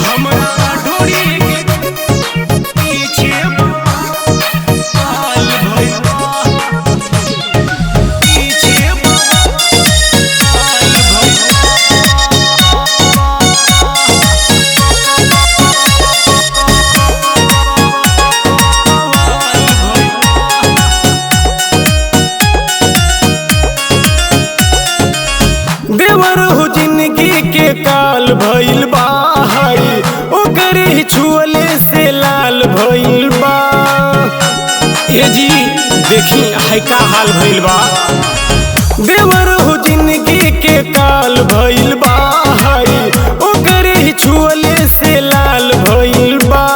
हमरा ढोरी के पीछे बवाल भइल बा। पीछे बवाल भइल देवर हो जिंदगी के काल भइल बा हई ओकरे छुअले से लाल भइल बा। ए जी देखी है का हाल भइल बा। देवर हो जिंदगी के काल भइल बा हई ओकरे छुअले से लाल भइल बा।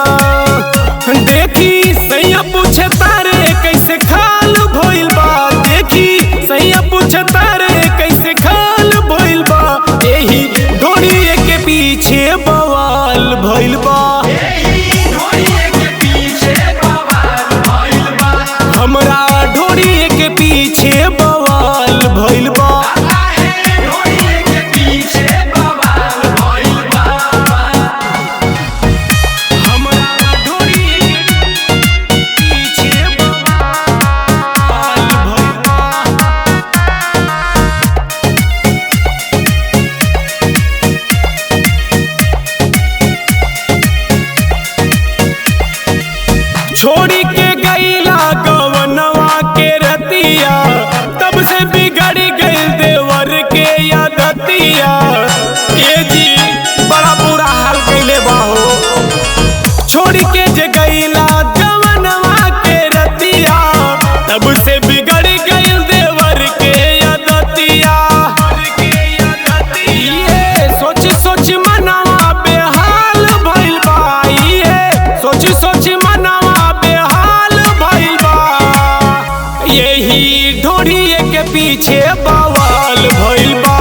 देखी सैया पूछे तारे कैसे खाल भइल बा। देखी सैया पूछे तारे कैसे खाल भइल बा। एही ढोरी के पीछे बवाल भइल बा। हमरा ढोरी के पीछे बवाल भइल बा। हमरा ढोरी के पीछे बवाल भइल बा। छोड़ी के गईला गवनवा के रतिया तब से बिगड़ गई देवर के यादतिया। ये जी बड़ा बुरा हाल कैले बाहो। छोड़ी के जे गईला गवनवा के रतिया तब से बिगड़ गई देवर के यादतिया। ये सोच सोच मनवा बेहाल भइल बा। ये सोच सोच मनवा बेहाल भइल बा। यही ढोरी के पीछे बवाल भइल बा।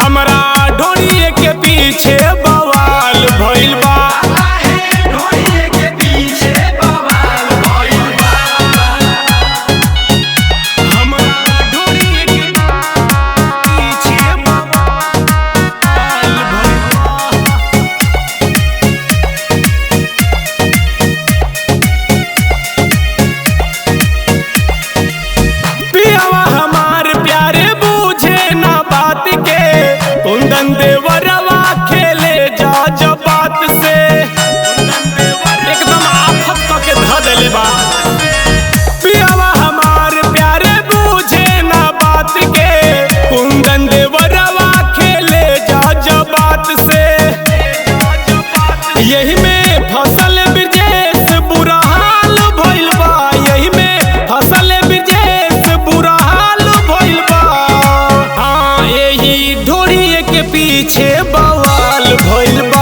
हमरा ढोरी के पीछे बवाल भइल बा। हमरा ढोरी के पीछे बवाल भइल बा। पियावा हमार प्यारे बूझे ना बात के कुंदन देवरवा खेले जा जब बात से। एकदम आफत के ध देले बा। पियावा हमार प्यारे बूझे ना बात के कुंदन देवरवा खेले जा जब बात से। यही में फसल ब्रजेश बुरा हाल भइल बा। यही में फसल ब्रजेश बुरा हाल भइल बा। हाँ यही ढोरी के पीछे बवाल भइल बा।